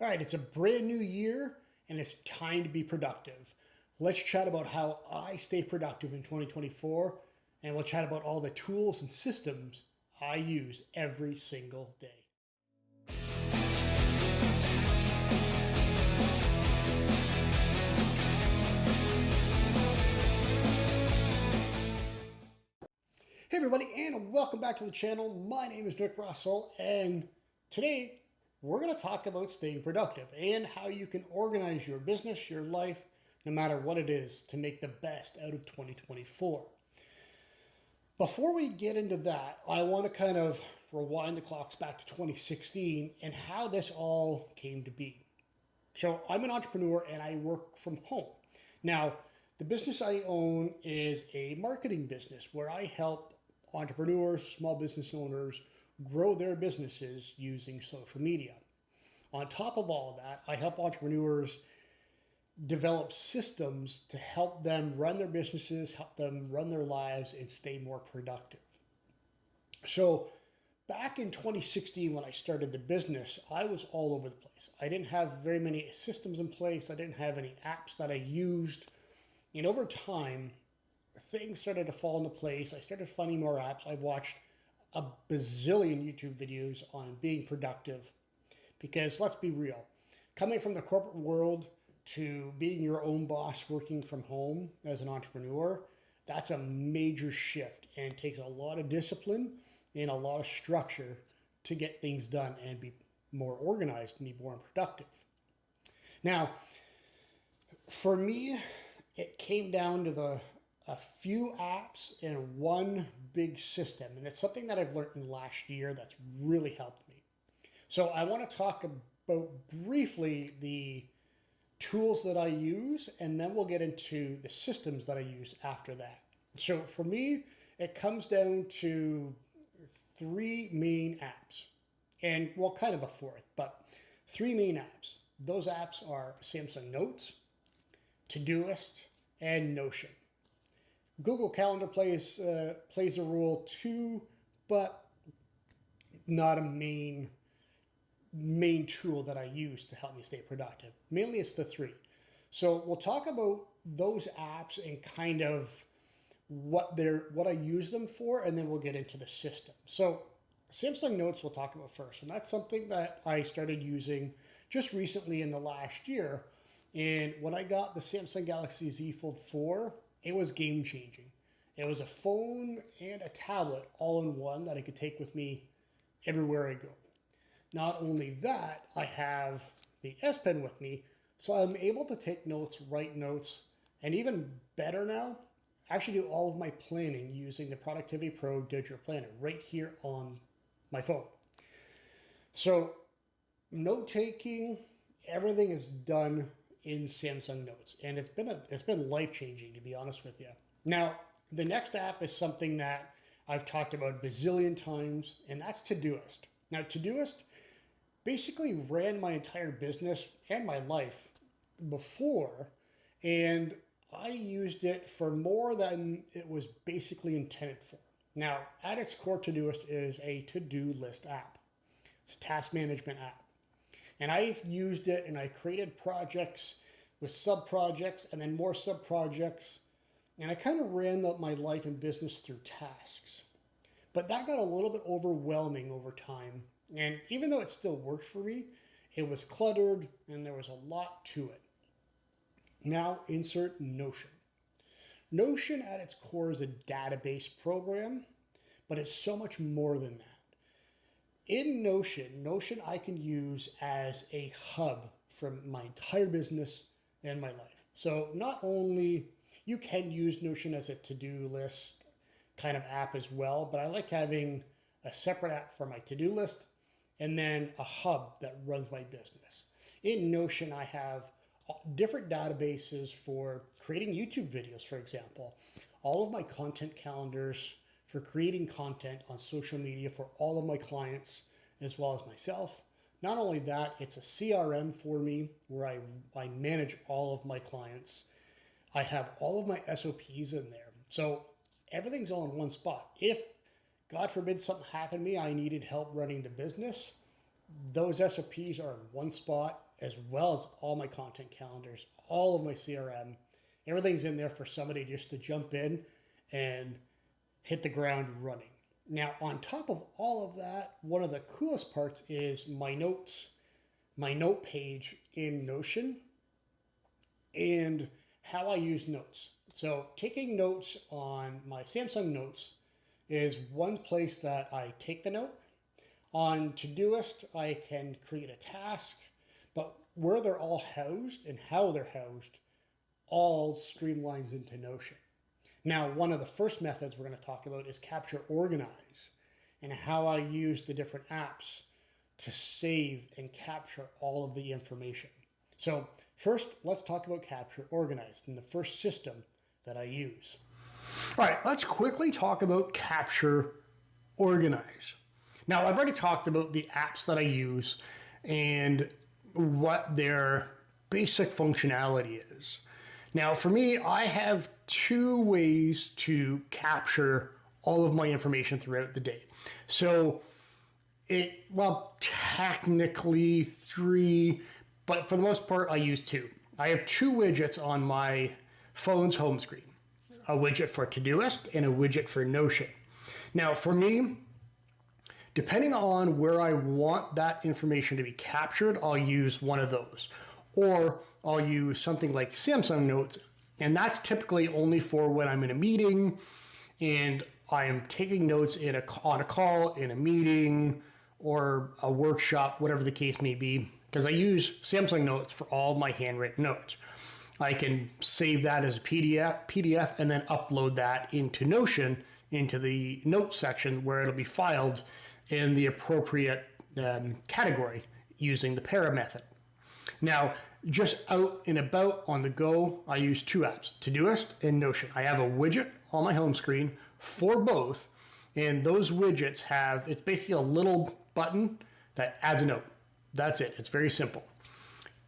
All right, it's a brand new year and it's time to be productive. Let's chat about how I stay productive in 2024, and we'll chat about all the tools and systems I use every single day. Hey everybody, and welcome back to the channel. My name is Nick Russell, and today we're going to talk about staying productive and how you can organize your business, your life, no matter what it is, to make the best out of 2024. Before we get into that, I want to kind of rewind the clocks back to 2016 and how this all came to be. So I'm an entrepreneur and I work from home. Now, the business I own is a marketing business where I help entrepreneurs, small business owners grow their businesses using social media. On top of all of that, I help entrepreneurs develop systems to help them run their businesses, help them run their lives, and stay more productive. So back in 2016, when I started the business, I was all over the place. I didn't have very many systems in place. I didn't have any apps that I used. And over time, things started to fall into place. I started finding more apps. I've watched a bazillion YouTube videos on being productive because let's be real, coming from the corporate world to being your own boss, working from home as an entrepreneur, that's a major shift and takes a lot of discipline and a lot of structure to get things done and be more organized and be more productive. Now, for me, it came down to a few apps and one big system. And it's something that I've learned in the last year that's really helped me. So I want to talk about briefly the tools that I use, and then we'll get into the systems that I use after that. So for me, it comes down to three main apps, and well, kind of a fourth, but three main apps. Those apps are Samsung Notes, ToDoist, and Notion. Google Calendar plays a role too, but not a main tool that I use to help me stay productive. Mainly it's the three. So we'll talk about those apps and kind of what I use them for, and then we'll get into the system. So Samsung Notes we'll talk about first, and that's something that I started using just recently in the last year. And when I got the Samsung Galaxy Z Fold 4, it was game changing. It was a phone and a tablet all in one that I could take with me everywhere I go. Not only that, I have the S Pen with me, so I'm able to take notes, write notes, and even better now, actually do all of my planning using the Productivity Pro Digital Planner right here on my phone. So note taking, everything is done in Samsung Notes, and it's been life-changing, to be honest with you. Now, the next app is something that I've talked about a bazillion times, and that's ToDoist. Now, ToDoist basically ran my entire business and my life before, and I used it for more than it was basically intended for. Now, at its core, ToDoist is a to-do list app. It's a task management app. And I used it and I created projects with sub-projects and then more sub-projects. And I kind of ran my life and business through tasks. But that got a little bit overwhelming over time. And even though it still worked for me, it was cluttered and there was a lot to it. Now insert Notion. Notion at its core is a database program, but it's so much more than that. In Notion I can use as a hub for my entire business and my life. So not only you can use Notion as a to-do list kind of app as well, but I like having a separate app for my to-do list and then a hub that runs my business. In Notion, I have different databases for creating YouTube videos, for example, all of my content calendars for creating content on social media for all of my clients as well as myself. Not only that, it's a CRM for me where I manage all of my clients. I have all of my SOPs in there. So everything's all in one spot. If, God forbid, something happened to me, I needed help running the business, those SOPs are in one spot, as well as all my content calendars, all of my CRM. Everything's in there for somebody just to jump in and hit the ground running. Now, on top of all of that, one of the coolest parts is my notes, my note page in Notion, and how I use notes. So taking notes on my Samsung Notes is one place that I take the note. On ToDoist, I can create a task, but where they're all housed and how they're housed all streamlines into Notion. Now, one of the first methods we're going to talk about is Capture Organize, and how I use the different apps to save and capture all of the information. So first, let's talk about Capture Organize and the first system that I use. All right, let's quickly talk about Capture Organize. Now, I've already talked about the apps that I use and what their basic functionality is. Now, for me, I have two ways to capture all of my information throughout the day. So technically three, but for the most part, I use two. I have two widgets on my phone's home screen, a widget for ToDoist and a widget for Notion. Now, for me, depending on where I want that information to be captured, I'll use one of those. Or I'll use something like Samsung Notes, and that's typically only for when I'm in a meeting and I am taking notes on a call, in a meeting, or a workshop, whatever the case may be, because I use Samsung Notes for all my handwritten notes. I can save that as a PDF and then upload that into Notion, into the notes section where it'll be filed in the appropriate category using the para method. Now, just out and about on the go, I use two apps, ToDoist and Notion. I have a widget on my home screen for both, and those widgets it's basically a little button that adds a note. That's it. It's very simple.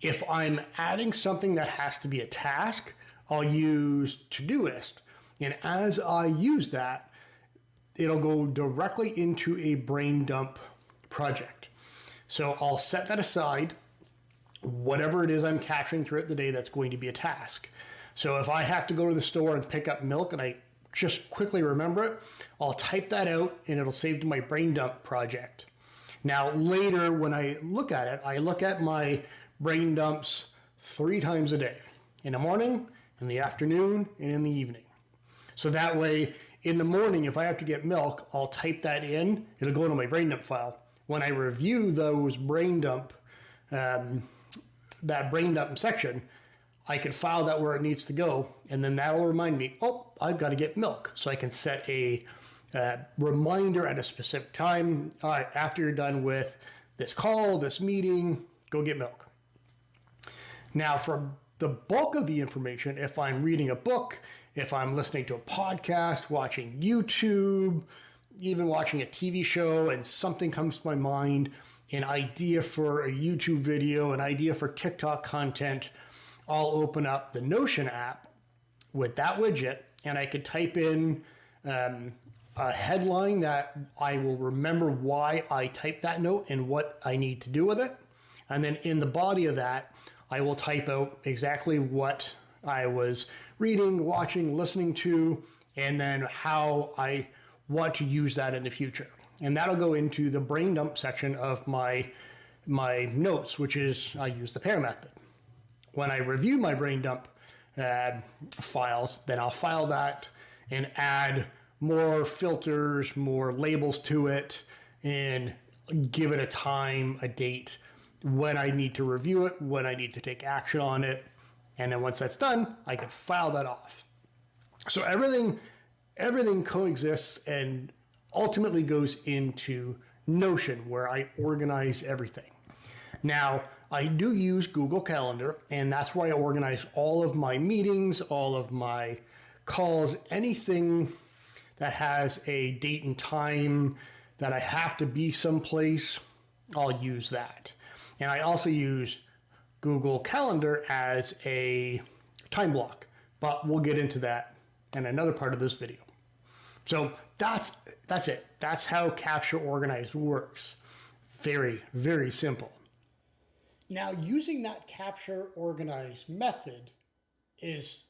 If I'm adding something that has to be a task, I'll use ToDoist, and as I use that, it'll go directly into a brain dump project. So I'll set that aside, whatever it is I'm capturing throughout the day that's going to be a task. So if I have to go to the store and pick up milk and I just quickly remember it, I'll type that out and it'll save to my brain dump project. Now later when I look at it, I look at my brain dumps 3 times a day, in the morning, in the afternoon, and in the evening. So that way, in the morning, if I have to get milk, I'll type that in, it'll go into my brain dump file. When I review those brain dump, that brain dump section, I can file that where it needs to go, and then that'll remind me, oh, I've got to get milk. So I can set a reminder at a specific time. All right, after you're done with this call, this meeting, go get milk. Now, for the bulk of the information, if I'm reading a book, if I'm listening to a podcast, watching YouTube, even watching a TV show, and something comes to my mind, an idea for a YouTube video, an idea for TikTok content, I'll open up the Notion app with that widget, and I could type in a headline that I will remember why I typed that note and what I need to do with it. And then in the body of that, I will type out exactly what I was reading, watching, listening to, and then how I want to use that in the future. And that'll go into the brain dump section of my notes, which is I use the pair method. When I review my brain dump files, then I'll file that and add more filters, more labels to it, and give it a time, a date, when I need to review it, when I need to take action on it. And then once that's done, I can file that off. So everything coexists and ultimately goes into Notion, where I organize everything. Now, I do use Google Calendar, and that's where I organize all of my meetings, all of my calls, anything that has a date and time that I have to be someplace, I'll use that. And I also use Google Calendar as a time block, but we'll get into that in another part of this video. So that's it. That's how Capture Organize works. very, very simple. Now, using that capture organize method has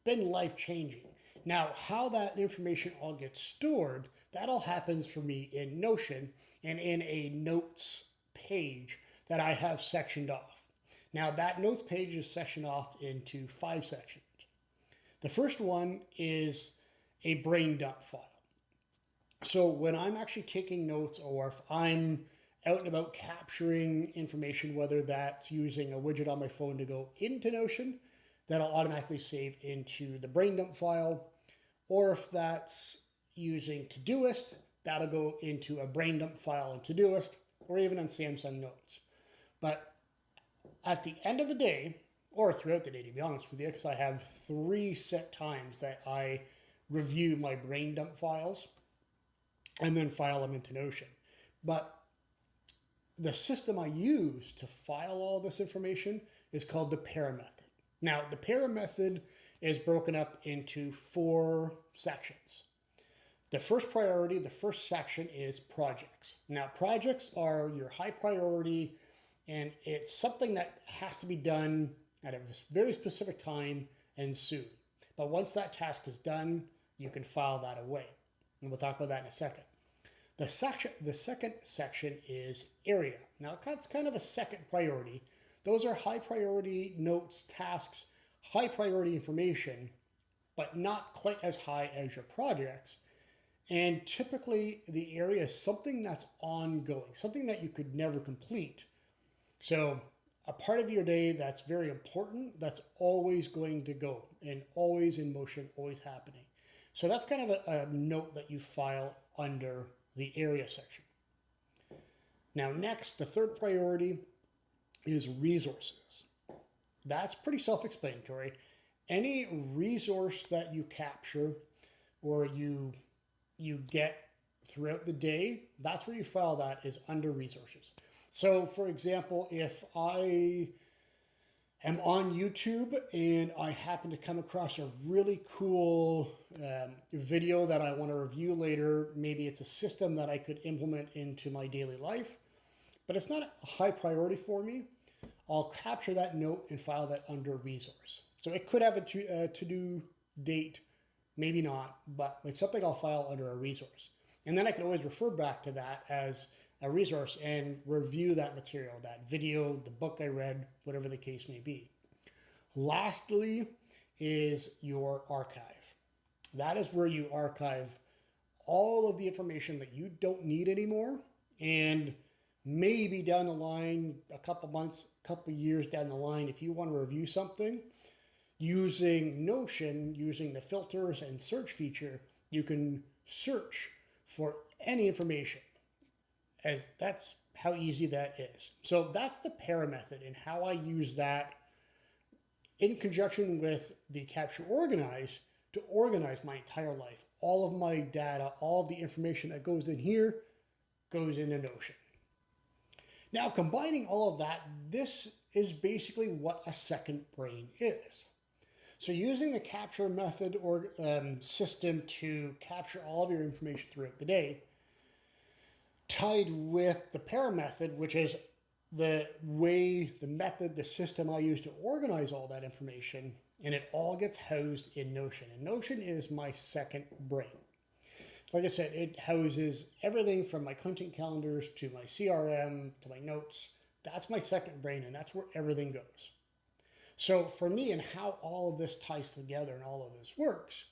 been life-changing. Now, how that information all gets stored, that all happens for me in Notion and in a notes page that I have sectioned off. Now, that notes page is sectioned off into 5 sections. The first one is a brain dump file. So when I'm actually taking notes, or if I'm out and about capturing information, whether that's using a widget on my phone to go into Notion, that'll automatically save into the brain dump file. Or if that's using ToDoist, that'll go into a brain dump file in ToDoist, or even on Samsung Notes. But at the end of the day, or throughout the day, to be honest with you, because I have 3 set times that I review my brain dump files and then file them into Notion. But the system I use to file all this information is called the para method. Now, the para method is broken up into 4 sections. The first priority, the first section is projects. Now, projects are your high priority, and it's something that has to be done at a very specific time and soon. But once that task is done, you can file that away. And we'll talk about that in a second. The second section is area. Now, that's kind of a second priority. Those are high priority notes, tasks, high priority information, but not quite as high as your projects. And typically the area is something that's ongoing, something that you could never complete. So a part of your day that's very important, that's always going to go and always in motion, always happening. So that's kind of a note that you file under the area section. Now next, the third priority is resources. That's pretty self-explanatory. Any resource that you capture or you get throughout the day, that's where you file that, is under resources. So for example, if I am on YouTube and I happen to come across a really cool video that I want to review later, maybe it's a system that I could implement into my daily life, but it's not a high priority for me, I'll capture that note and file that under resource. So it could have a to-do date, maybe not, but it's something I'll file under a resource. And then I can always refer back to that as a resource and review that material, that video, the book I read, whatever the case may be. Lastly is your archive. That is where you archive all of the information that you don't need anymore, and maybe down the line, a couple months, couple years down the line, if you want to review something, using Notion, using the filters and search feature, you can search for any information, as that's how easy that is. So that's the para method and how I use that in conjunction with the capture organize to organize my entire life. All of my data, all of the information that goes in here goes into Notion. Now, combining all of that, this is basically what a second brain is. So using the capture method or system to capture all of your information throughout the day, tied with the para method, which is the method, the system I use to organize all that information, and it all gets housed in Notion. And Notion is my second brain. Like I said, it houses everything from my content calendars to my CRM to my notes. That's my second brain, and that's where everything goes. So for me, and how all of this ties together and all of this works,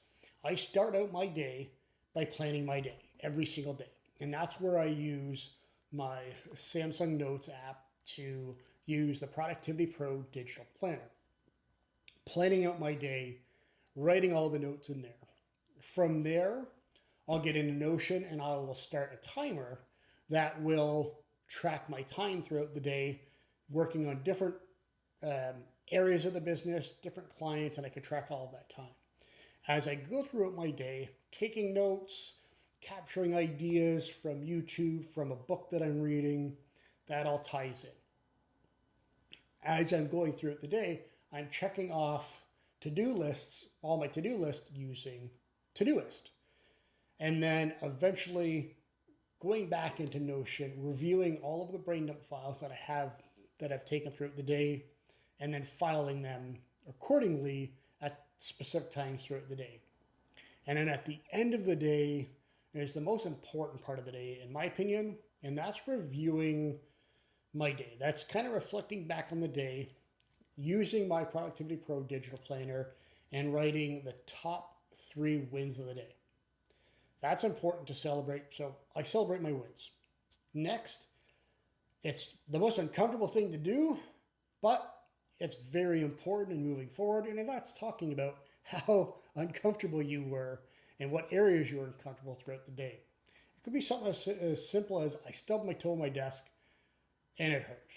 I start out my day by planning my day every single day. And that's where I use my Samsung Notes app to use the Productivity Pro digital planner. Planning out my day, writing all the notes in there. From there, I'll get into Notion and I will start a timer that will track my time throughout the day, working on different areas of the business, different clients, and I can track all of that time. As I go throughout my day, taking notes, capturing ideas from YouTube, from a book that I'm reading, that all ties in. As I'm going throughout the day, I'm checking off to-do lists, all my to-do lists using ToDoist. And then eventually going back into Notion, reviewing all of the brain dump files that I've taken throughout the day, and then filing them accordingly at specific times throughout the day. And then at the end of the day is the most important part of the day, in my opinion, and that's reviewing my day. That's kind of reflecting back on the day, using my Productivity Pro digital planner and writing the top 3 wins of the day. That's important to celebrate, so I celebrate my wins. Next, it's the most uncomfortable thing to do, but it's very important in moving forward, and that's talking about how uncomfortable you were and what areas you were uncomfortable throughout the day. It could be something as simple as I stubbed my toe on my desk and it hurt.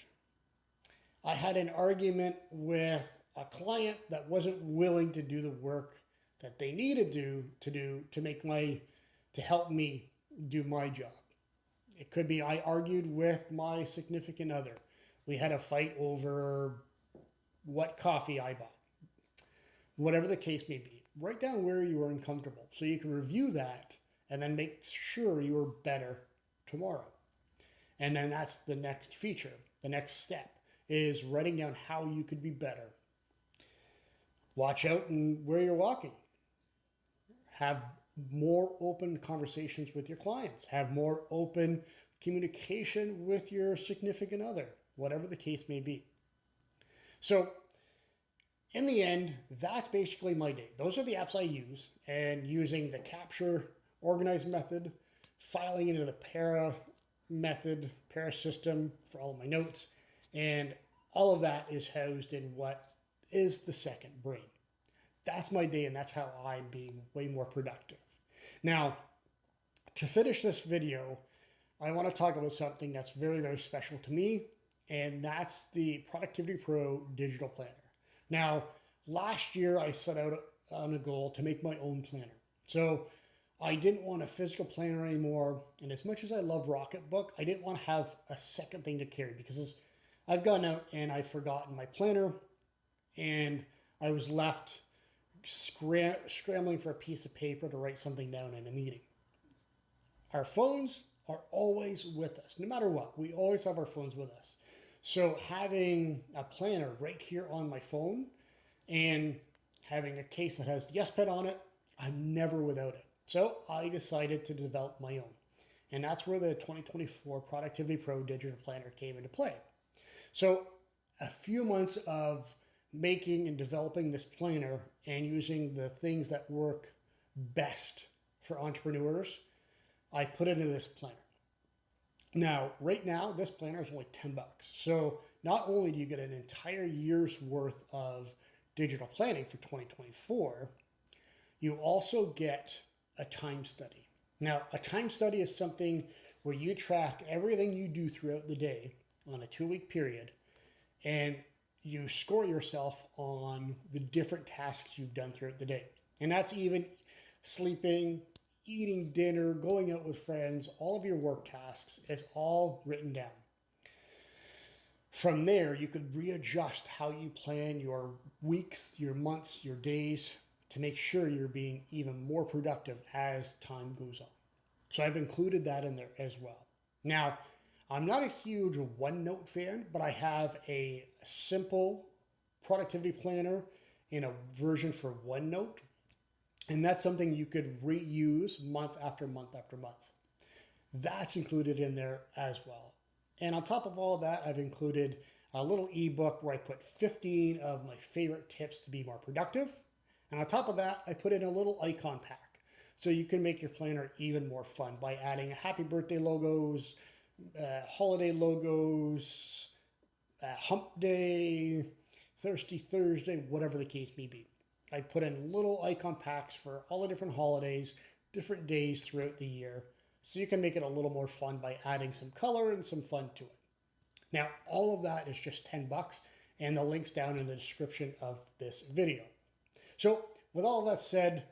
I had an argument with a client that wasn't willing to do the work that they needed to do to help me do my job. It could be I argued with my significant other. We had a fight over what coffee I bought. Whatever the case may be, write down where you were uncomfortable so you can review that and then make sure you are better tomorrow. And then that's the next feature. The next step is writing down how you could be better. Watch out and where you're walking. Have more open conversations with your clients. Have more open communication with your significant other, whatever the case may be. So in the end, that's basically my day. Those are the apps I use, and using the capture, organize method, filing into the para system for all of my notes, and all of that is housed in what is the second brain. That's my day, and that's how I'm being way more productive. Now, to finish this video, I want to talk about something that's very, very special to me, and that's the Productivity Pro digital planner. Now, last year I set out on a goal to make my own planner. So I didn't want a physical planner anymore, and as much as I love Rocketbook, I didn't want to have a second thing to carry because I've gone out and I've forgotten my planner, and I was left scrambling for a piece of paper to write something down in a meeting. Our phones are always with us, no matter what. We always have our phones with us. So having a planner right here on my phone and having a case that has the Yes Pen on it, I'm never without it. So I decided to develop my own. And that's where the 2024 Productivity Pro Digital Planner came into play. So a few months of making and developing this planner and using the things that work best for entrepreneurs, I put it into this planner. Now, right now, this planner is only $10. So not only do you get an entire year's worth of digital planning for 2024, you also get a time study. Now, a time study is something where you track everything you do throughout the day on a 2-week period, and you score yourself on the different tasks you've done throughout the day. And that's even sleeping, eating dinner, going out with friends, all of your work tasks is all written down. From there, you could readjust how you plan your weeks, your months, your days to make sure you're being even more productive as time goes on. So I've included that in there as well. Now, I'm not a huge OneNote fan, but I have a simple productivity planner in a version for OneNote. And that's something you could reuse month after month after month. That's included in there as well. And on top of all that, I've included a little ebook where I put 15 of my favorite tips to be more productive. And on top of that, I put in a little icon pack. So you can make your planner even more fun by adding happy birthday logos, holiday logos, hump day, thirsty Thursday, whatever the case may be. I put in little icon packs for all the different holidays, different days throughout the year, so you can make it a little more fun by adding some color and some fun to it. Now, all of that is just $10, and the link's down in the description of this video. So, with all that said,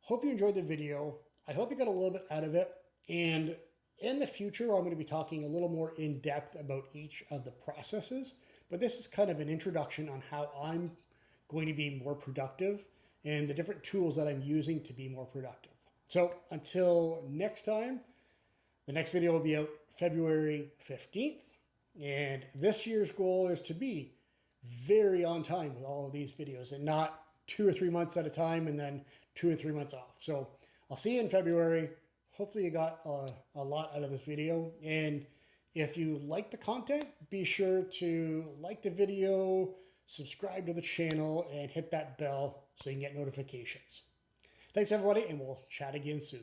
hope you enjoyed the video. I hope you got a little bit out of it, and in the future, I'm going to be talking a little more in depth about each of the processes, but this is kind of an introduction on how I'm going to be more productive and the different tools that I'm using to be more productive. So until next time, The next video will be out February 15th. And this year's goal is to be very on time with all of these videos and not 2 or 3 months at a time and then 2 or 3 months off. So I'll see you in February. Hopefully you got a lot out of this video. And if you like the content, be sure to like the video, subscribe to the channel, and hit that bell so you can get notifications. Thanks everybody, and we'll chat again soon.